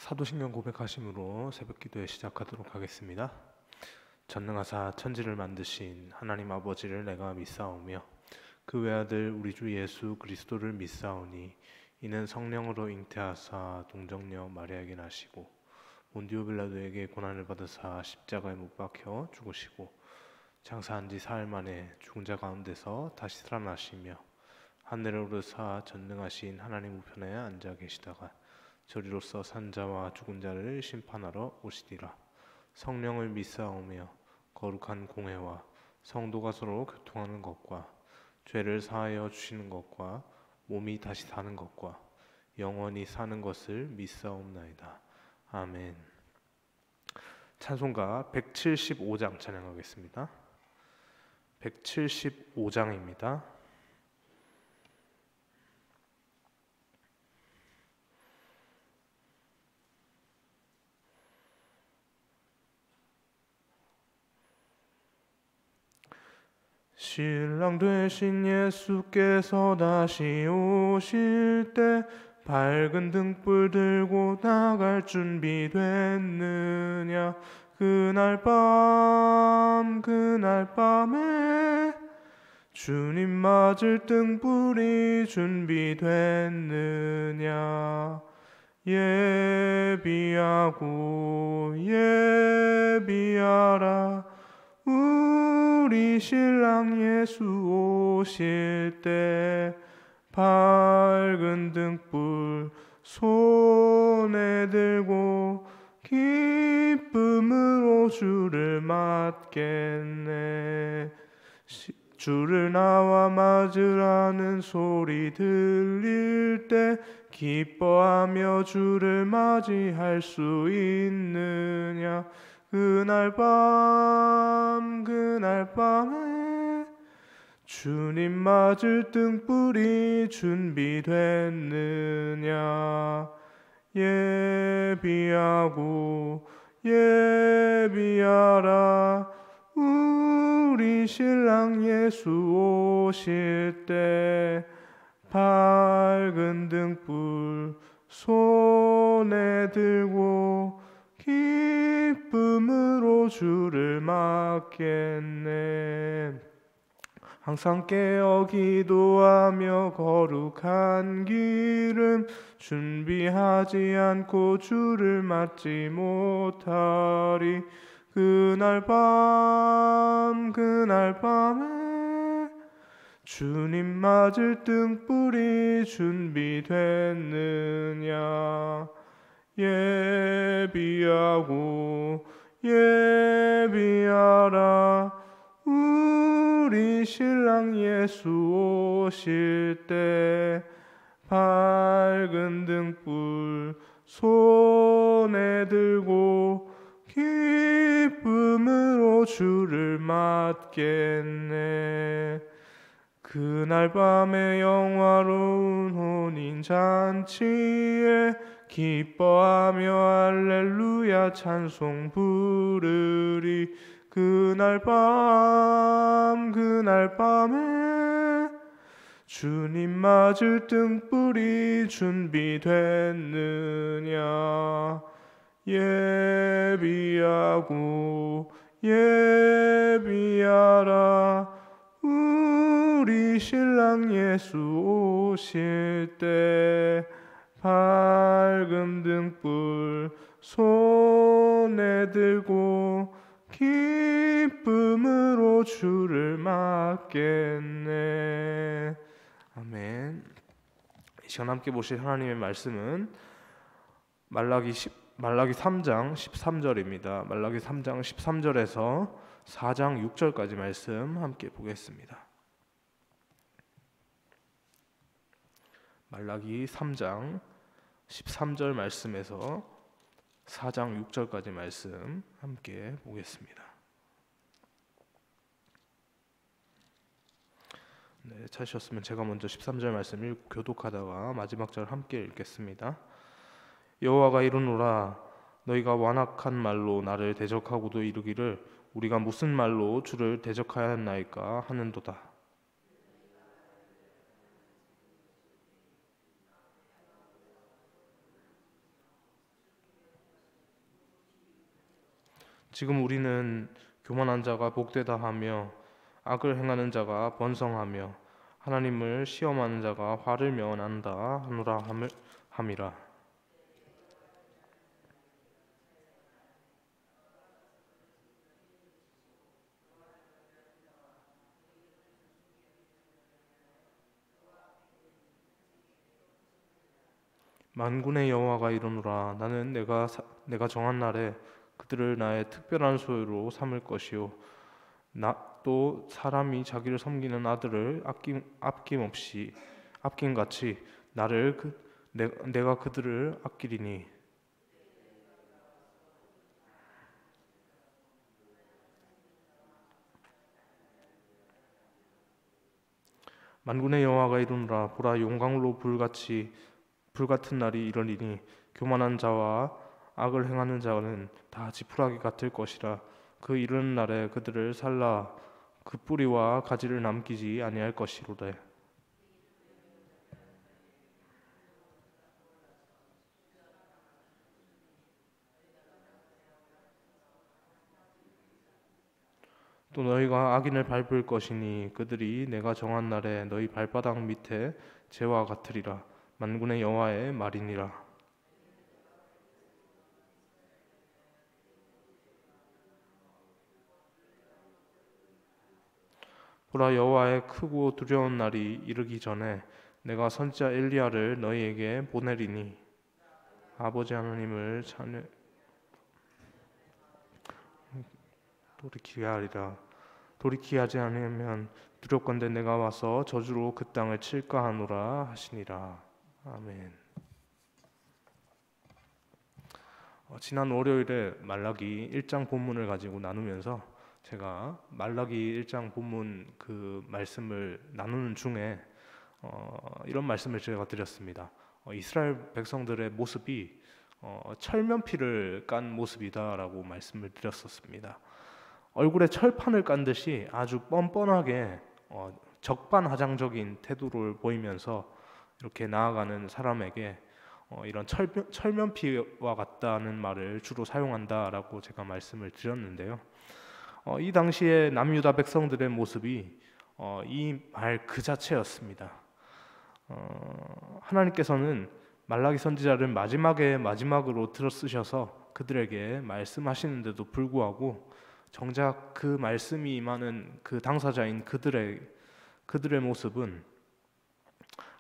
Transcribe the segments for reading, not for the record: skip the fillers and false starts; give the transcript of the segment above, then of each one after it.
사도신경 고백하심으로 새벽기도에 시작하도록 하겠습니다. 전능하사 천지를 만드신 하나님 아버지를 내가 믿사오며 그 외아들 우리 주 예수 그리스도를 믿사오니 이는 성령으로 잉태하사 동정녀 마리아에게 나시고 본디오 빌라도에게 고난을 받으사 십자가에 못 박혀 죽으시고 장사한 지 사흘 만에 죽은 자 가운데서 다시 살아나시며 하늘에 오르사 전능하신 하나님 우편에 앉아 계시다가 저리로서 산자와 죽은 자를 심판하러 오시리라. 성령을 믿사오며 거룩한 공회와 성도가 서로 교통하는 것과 죄를 사하여 주시는 것과 몸이 다시 사는 것과 영원히 사는 것을 믿사옵나이다. 아멘. 찬송가 175장 찬양하겠습니다. 175장입니다. 신랑 되신 예수께서 다시 오실 때 밝은 등불 들고 나갈 준비 됐느냐. 그날 밤에 주님 맞을 등불이 준비됐느냐. 예비하라 우리 신랑 예수 오실 때 밝은 등불 손에 들고 기쁨으로 주를 맞겠네. 주를 나와 맞으라는 소리 들릴 때 기뻐하며 주를 맞이할 수 있느냐. 그날 밤에 주님 맞을 등불이 준비됐느냐. 예비하라 우리 신랑 예수 오실 때 밝은 등불 손에 들고 기쁨으로 주를 맞겠네. 항상 깨어 기도하며 거룩한 기름 준비하지 않고 주를 맞지 못하리. 그날 밤에 주님 맞을 등불이 준비됐느냐. 예비하라 우리 신랑 예수 오실 때 밝은 등불 손에 들고 기쁨으로 주를 맞겠네. 그날 밤에 영화로운 혼인잔치에 기뻐하며 할렐루야 찬송 부르리. 그날 밤에 주님 맞을 등불이 준비됐느냐. 예비하라 우리 신랑 예수 오실 때 밝은 등불 손에 들고 기쁨으로 주를 맞겠네. 아멘. 이 시간 함께 보실 하나님의 말씀은 말라기 3장 13절입니다. 말라기 3장 13절에서 4장 6절까지 말씀 함께 보겠습니다. 말라기 3장 13절 말씀에서 4장 6절까지 말씀 함께 보겠습니다. 네, 찾으셨으면 제가 먼저 13절 말씀 읽고 교독하다가 마지막 절 함께 읽겠습니다. 여호와가 이르노라. 너희가 완악한 말로 나를 대적하고도 이르기를 우리가 무슨 말로 주를 대적하였나이까 하는도다. 지금 우리는 교만한 자가 복되다 하며 악을 행하는 자가 번성하며 하나님을 시험하는 자가 화를 면한다 하노라 함이라. 만군의 여호와가 이르노라. 나는 내가 정한 날에 그들을 나의 특별한 소유로 삼을 것이요 또 사람이 자기를 섬기는 아들을 아낌같이 내가 그들을 아끼리니. 만군의 여호와가 이르노라. 보라, 용광로 불같은 날이 이르리니 교만한 자와 악을 행하는 자는 다 지푸라기 같을 것이라. 그 이르는 날에 그들을 살라 그 뿌리와 가지를 남기지 아니할 것이로되. 또 너희가 악인을 밟을 것이니 그들이 내가 정한 날에 너희 발바닥 밑에 재와 같으리라. 만군의 여호와의 말이니라. 보라, 여호와의 크고 두려운 날이 이르기 전에 내가 선지자 엘리야를 너희에게 보내리니 아버지 하나님을 돌이키게 하지 않으면 두렵건대 내가 와서 저주로 그 땅을 칠까 하노라 하시니라. 아멘. 지난 월요일에 말라기 1장 본문을 가지고 나누면서 제가 말라기 1장 본문 그 말씀을 나누는 중에 이런 말씀을 제가 드렸습니다. 이스라엘 백성들의 모습이 철면피를 깐 모습이다라고 말씀을 드렸었습니다. 얼굴에 철판을 깐 듯이 아주 뻔뻔하게 적반하장적인 태도를 보이면서 이렇게 나아가는 사람에게 이런 철면피와 같다는 말을 주로 사용한다라고 제가 말씀을 드렸는데요. 이 당시에 남유다 백성들의 모습이 이 말 그 자체였습니다. 하나님께서는 말라기 선지자를 마지막으로 들어쓰셔서 그들에게 말씀하시는데도 불구하고 정작 그 말씀이 임하는 그 당사자인 그들의 모습은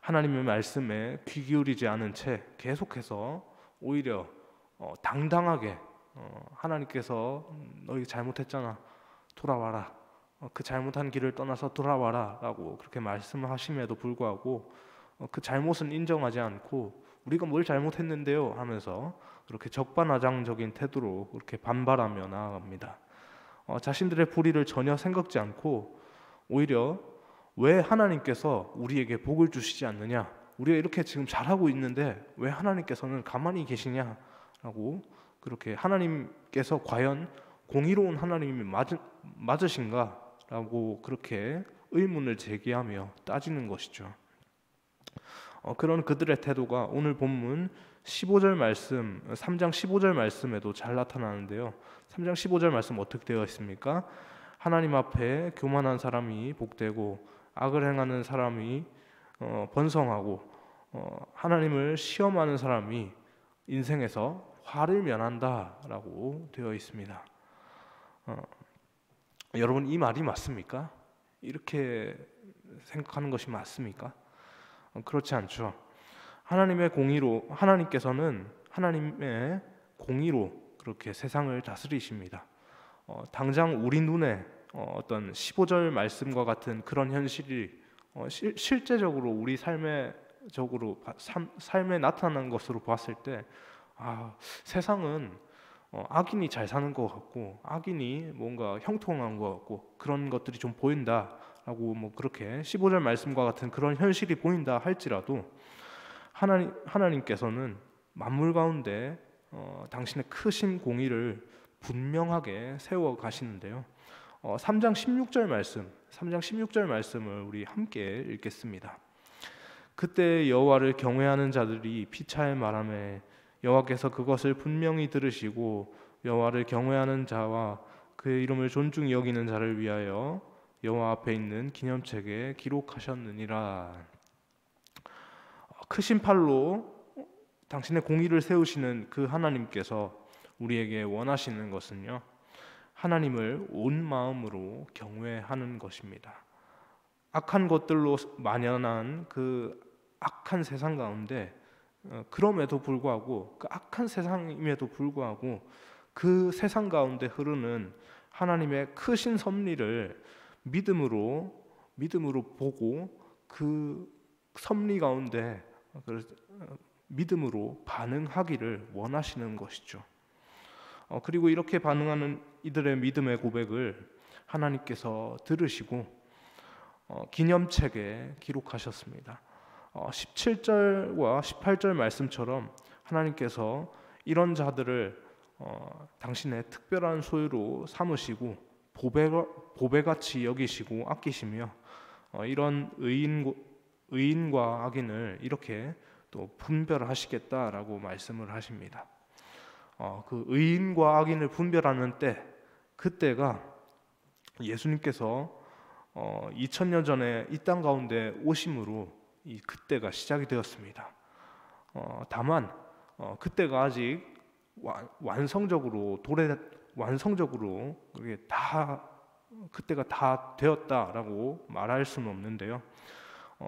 하나님의 말씀에 귀 기울이지 않은 채 계속해서 오히려 당당하게 하나님께서 너희 잘못했잖아, 돌아와라, 그 잘못한 길을 떠나서 돌아와라 라고 그렇게 말씀하심에도 불구하고 그 잘못은 인정하지 않고 우리가 뭘 잘못했는데요 하면서 그렇게 적반하장적인 태도로 그렇게 반발하며 나아갑니다. 자신들의 불의를 전혀 생각지 않고 오히려 왜 하나님께서 우리에게 복을 주시지 않느냐, 우리가 이렇게 지금 잘하고 있는데 왜 하나님께서는 가만히 계시냐라고 그렇게 하나님께서 과연 공의로운 하나님이 맞으신가라고 그렇게 의문을 제기하며 따지는 것이죠. 그런 그들의 태도가 오늘 본문 15절 말씀, 3장 15절 말씀에도 잘 나타나는데요. 3장 15절 말씀 어떻게 되어 있습니까? 하나님 앞에 교만한 사람이 복되고 악을 행하는 사람이 번성하고 하나님을 시험하는 사람이 인생에서 화를 면한다라고 되어 있습니다. 여러분, 이 말이 맞습니까? 이렇게 생각하는 것이 맞습니까? 그렇지 않죠. 하나님께서는 하나님의 공의로 그렇게 세상을 다스리십니다. 당장 우리 눈에 어떤 15절 말씀과 같은 그런 현실이 실제적으로 우리 삶에 나타난 것으로 봤을 때 세상은 악인이 잘 사는 것 같고 악인이 뭔가 형통한 것 같고 그런 것들이 좀 보인다라고 그렇게 15절 말씀과 같은 그런 현실이 보인다 할지라도 하나님께서는 만물 가운데 당신의 크신 공의를 분명하게 세워 가시는데요. 3장 16절 말씀을 우리 함께 읽겠습니다. 그때 여호와를 경외하는 자들이 피차에 말하매 여호와께서 그것을 분명히 들으시고 여호와를 경외하는 자와 그의 이름을 존중히 여기는 자를 위하여 여호와 앞에 있는 기념책에 기록하셨느니라. 크신 팔로 당신의 공의를 세우시는 그 하나님께서 우리에게 원하시는 것은요, 하나님을 온 마음으로 경외하는 것입니다. 악한 것들로 만연한 그 악한 세상 가운데 그럼에도 불구하고, 그 악한 세상임에도 불구하고 그 세상 가운데 흐르는 하나님의 크신 섭리를 믿음으로 보고 그 섭리 가운데 믿음으로 반응하기를 원하시는 것이죠. 그리고 이렇게 반응하는 이들의 믿음의 고백을 하나님께서 들으시고 기념책에 기록하셨습니다. 17절과 18절 말씀처럼 하나님께서 이런 자들을 당신의 특별한 소유로 삼으시고 보배같이 여기시고 아끼시며 이런 의인과 악인을 이렇게 또 분별하시겠다라고 말씀을 하십니다. 그 의인과 악인을 분별하는 때, 그때가 예수님께서 2000년 전에 이 땅 가운데 오심으로 그때가 시작이 되었습니다. 다만 그때가 아직 완성적으로 그때가 다 되었다라고 말할 수는 없는데요.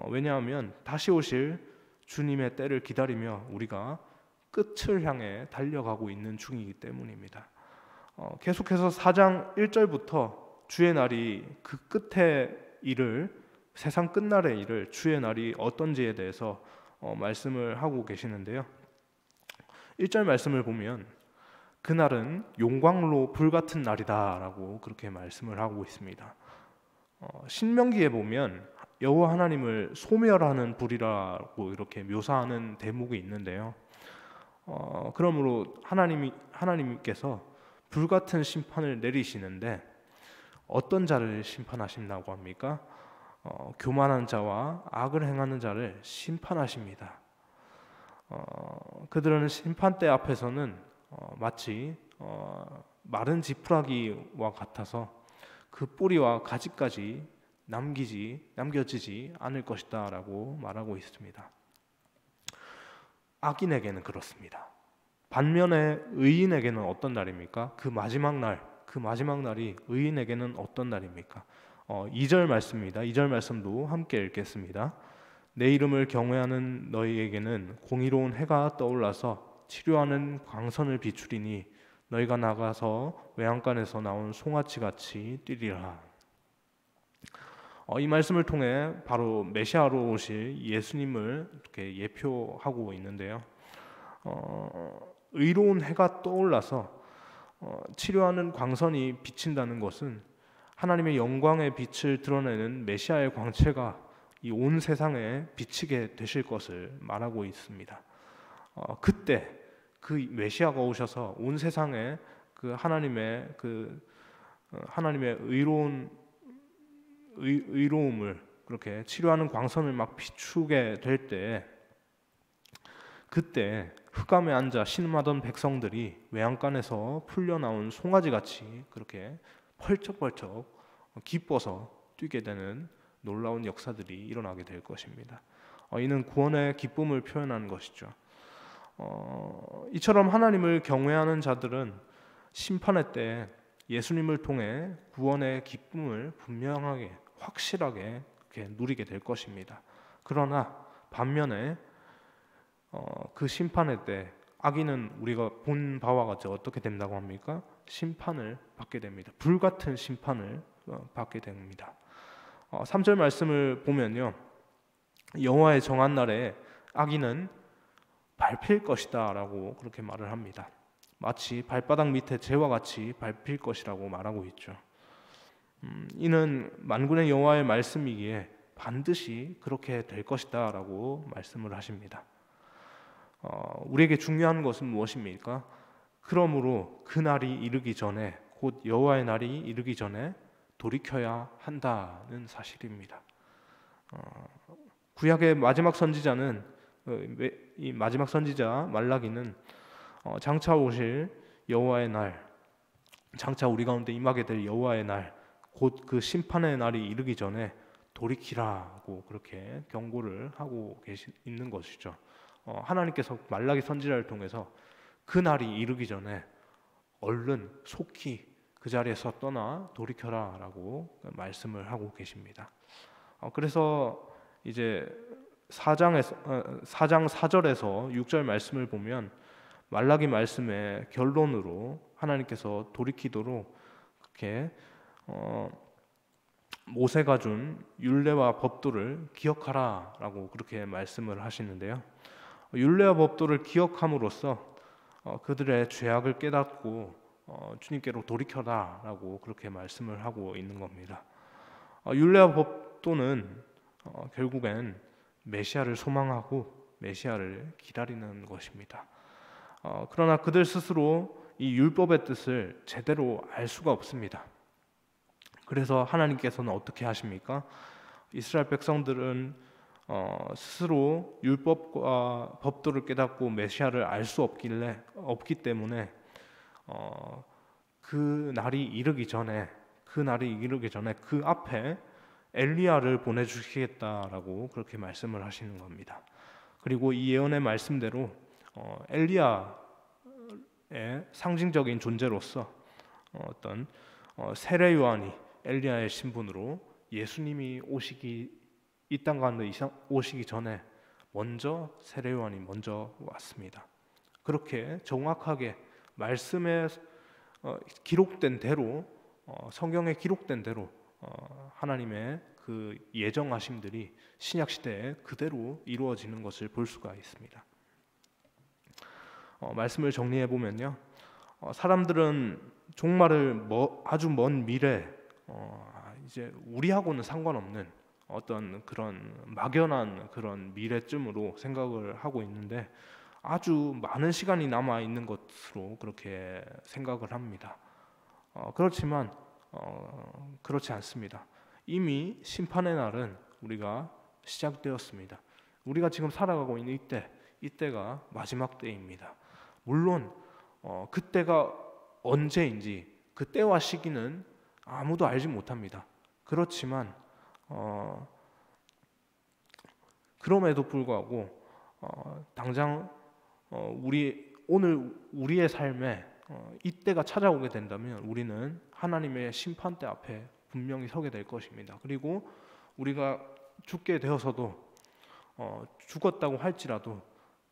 왜냐하면 다시 오실 주님의 때를 기다리며 우리가 끝을 향해 달려가고 있는 중이기 때문입니다. 계속해서 4장 1절부터 주의 날이 그 끝의 일을, 세상 끝날의 일을, 주의 날이 어떤지에 대해서 말씀을 하고 계시는데요. 1절 말씀을 보면 그날은 용광로 불같은 날이다 라고 그렇게 말씀을 하고 있습니다. 신명기에 보면 여호와 하나님을 소멸하는 불이라고 이렇게 묘사하는 대목이 있는데요. 그러므로 하나님께서 불같은 심판을 내리시는데 어떤 자를 심판하신다고 합니까? 교만한 자와 악을 행하는 자를 심판하십니다. 그들은 심판대 앞에서는 마치 마른 지푸라기와 같아서 그 뿌리와 가지까지 남겨지지 않을 것이다 라고 말하고 있습니다. 악인에게는 그렇습니다. 반면에 의인에게는 어떤 날입니까? 그 마지막 날이 의인에게는 어떤 날입니까? 2절 말씀입니다. 2절 말씀도 함께 읽겠습니다. 내 이름을 경외하는 너희에게는 공의로운 해가 떠올라서 치료하는 광선을 비추리니 너희가 나가서 외양간에서 나온 송아지같이 뛰리라. 이 말씀을 통해 바로 메시아로 오실 예수님을 이렇게 예표하고 있는데요. 의로운 해가 떠올라서 치료하는 광선이 비친다는 것은 하나님의 영광의 빛을 드러내는 메시아의 광채가 이 온 세상에 비치게 되실 것을 말하고 있습니다. 그때 그 메시아가 오셔서 온 세상에 그 하나님의 의로움을 그렇게 치료하는 광선을 막 비추게 될 때, 그때 흑암에 앉아 신음하던 백성들이 외양간에서 풀려나온 송아지같이 그렇게 펄쩍펄쩍 기뻐서 뛰게 되는 놀라운 역사들이 일어나게 될 것입니다. 이는 구원의 기쁨을 표현하는 것이죠. 이처럼 하나님을 경외하는 자들은 심판의 때 예수님을 통해 구원의 기쁨을 분명하게, 확실하게 이렇게 누리게 될 것입니다. 그러나 반면에 그 심판의 때 악인은 우리가 본 바와 같이 어떻게 된다고 합니까? 심판을 받게 됩니다. 불같은 심판을 받게 됩니다. 3절 말씀을 보면요, 여호와의 정한 날에 악인은 밟힐 것이다 라고 그렇게 말을 합니다. 마치 발바닥 밑에 재와 같이 밟힐 것이라고 말하고 있죠. 이는 만군의 여호와의 말씀이기에 반드시 그렇게 될 것이다 라고 말씀을 하십니다. 우리에게 중요한 것은 무엇입니까? 그러므로 그 날이 이르기 전에, 곧 여호와의 날이 이르기 전에 돌이켜야 한다는 사실입니다. 구약의 마지막 선지자는, 이 마지막 선지자 말라기는 장차 오실 여호와의 날, 장차 우리 가운데 임하게 될 여호와의 날, 곧 그 심판의 날이 이르기 전에 돌이키라고 그렇게 경고를 하고 있는 것이죠. 하나님께서 말라기 선지자를 통해서 그 날이 이르기 전에 얼른 속히 그 자리에서 떠나 돌이켜라라고 말씀을 하고 계십니다. 그래서 이제 4장 4절에서 6절 말씀을 보면 말라기 말씀의 결론으로 하나님께서 돌이키도록 그렇게 모세가 준 율례와 법도를 기억하라라고 그렇게 말씀을 하시는데요. 율례와 법도를 기억함으로써 그들의 죄악을 깨닫고 주님께로 돌이켜라라고 그렇게 말씀을 하고 있는 겁니다. 율례와 법도는 결국엔 메시아를 소망하고 메시아를 기다리는 것입니다. 그러나 그들 스스로 이 율법의 뜻을 제대로 알 수가 없습니다. 그래서 하나님께서는 어떻게 하십니까? 이스라엘 백성들은 스스로 율법과 법도를 깨닫고 메시아를 알 수 없기 때문에 그 날이 이르기 전에 그 앞에 엘리야를 보내주시겠다라고 그렇게 말씀을 하시는 겁니다. 그리고 이 예언의 말씀대로 엘리야의 상징적인 존재로서 어떤 세례 요한이 엘리야의 신분으로 예수님이 이 땅 가운데 오시기 전에 먼저 세례 요한이 먼저 왔습니다. 그렇게 정확하게 말씀에 기록된 대로 성경에 기록된 대로 하나님의 그 예정하심들이 신약 시대에 그대로 이루어지는 것을 볼 수가 있습니다. 말씀을 정리해 보면요, 사람들은 종말을 아주 먼 미래, 이제 우리하고는 상관없는 어떤 그런 막연한 그런 미래쯤으로 생각을 하고 있는데 아주 많은 시간이 남아 있는 것으로 그렇게 생각을 합니다. 그렇지만 그렇지 않습니다. 이미 심판의 날은 우리가 시작되었습니다. 우리가 지금 살아가고 있는 이때가 마지막 때입니다. 물론 그때가 언제인지 그 때와 시기는 아무도 알지 못합니다. 그렇지만 그럼에도 불구하고 당장 오늘 우리의 삶에 이때가 찾아오게 된다면 우리는 하나님의 심판대 앞에 분명히 서게 될 것입니다. 그리고 우리가 죽게 되어서도 죽었다고 할지라도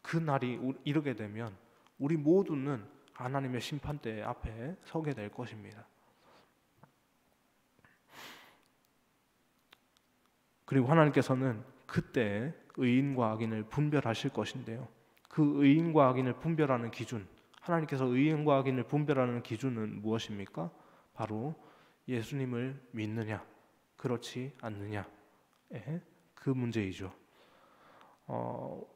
그 날이 이르게 되면 우리 모두는 하나님의 심판대 앞에 서게 될 것입니다. 그리고 하나님께서는 그때 의인과 악인을 분별하실 것인데요. 그 의인과 악인을 분별하는 기준, 하나님께서 의인과 악인을 분별하는 기준은 무엇입니까? 바로 예수님을 믿느냐, 그렇지 않느냐의 그 문제이죠.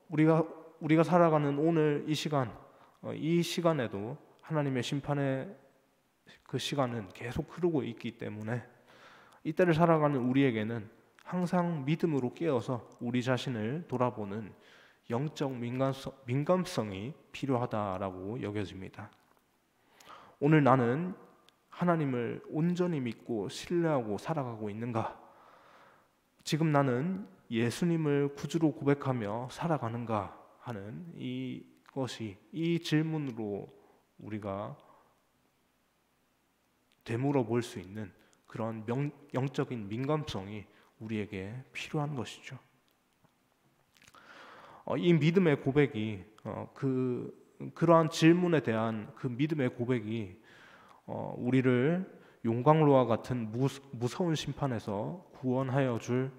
우리가 살아가는 오늘 이 시간에도 하나님의 심판의 그 시간은 계속 흐르고 있기 때문에 이때를 살아가는 우리에게는 항상 믿음으로 깨어서 우리 자신을 돌아보는 영적 민감성이 필요하다라고 여겨집니다. 오늘 나는 하나님을 온전히 믿고 신뢰하고 살아가고 있는가? 지금 나는 예수님을 구주로 고백하며 살아가는가 하는 이 질문으로 우리가 되물어 볼 수 있는 그런 영적인 민감성이 우리에게 필요한 것이죠. 이 믿음의 고백이 그러한 질문에 대한 그 믿음의 고백이 우리를 용광로와 같은 무서운 심판에서 구원하여 줄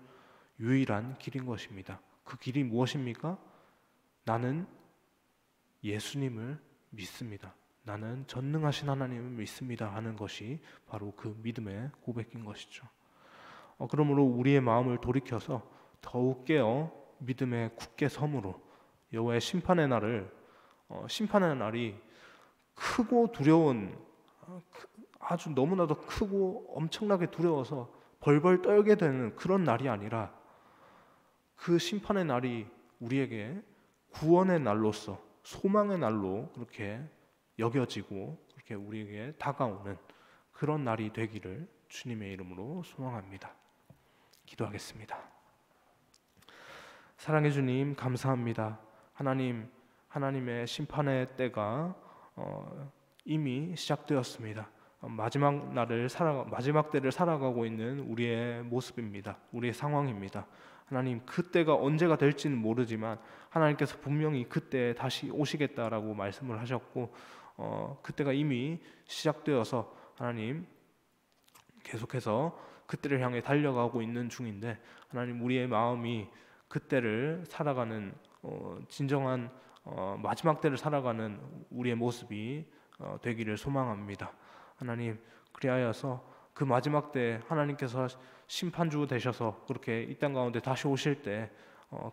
유일한 길인 것입니다. 그 길이 무엇입니까? 나는 예수님을 믿습니다. 나는 전능하신 하나님을 믿습니다 하는 것이 바로 그 믿음의 고백인 것이죠. 그러므로 우리의 마음을 돌이켜서 더욱 깨어 믿음에 굳게 섬으로 여호와의 심판의 날이 크고 두려운, 아주 너무나도 크고 엄청나게 두려워서 벌벌 떨게 되는 그런 날이 아니라 그 심판의 날이 우리에게 구원의 날로서 소망의 날로 그렇게 여겨지고 그렇게 우리에게 다가오는 그런 날이 되기를 주님의 이름으로 소망합니다. 기도하겠습니다. 사랑해 주님, 감사합니다. 하나님의 심판의 때가 이미 시작되었습니다. 마지막 때를 살아가고 있는 우리의 모습입니다. 우리의 상황입니다. 하나님, 그때가 언제가 될지는 모르지만 하나님께서 분명히 그때 다시 오시겠다라고 말씀을 하셨고, 그때가 이미 시작되어서 하나님 계속해서 그때를 향해 달려가고 있는 중인데, 하나님, 우리의 마음이 그때를 살아가는 진정한 마지막 때를 살아가는 우리의 모습이 되기를 소망합니다. 하나님, 그리하여서 그 마지막 때 하나님께서 심판주 되셔서 그렇게 이 땅 가운데 다시 오실 때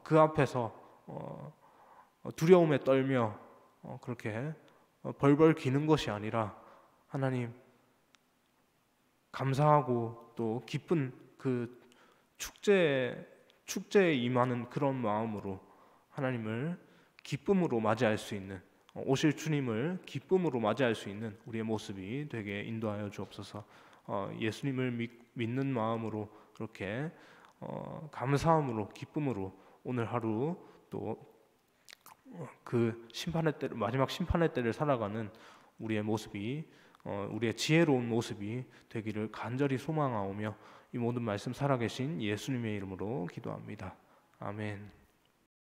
그 앞에서 두려움에 떨며 그렇게 벌벌 기는 것이 아니라 하나님, 감사하고 또 기쁜 그 축제에 임하는 그런 마음으로 하나님을 기쁨으로 맞이할 수 있는, 오실 주님을 기쁨으로 맞이할 수 있는 우리의 모습이 되게 인도하여 주옵소서. 예수님을 믿는 마음으로 그렇게 감사함으로 기쁨으로 오늘 하루 또 그 마지막 심판의 때를 살아가는 우리의 모습이, 우리의 지혜로운 모습이 되기를 간절히 소망하오며 이 모든 말씀 살아계신 예수님의 이름으로 기도합니다. 아멘.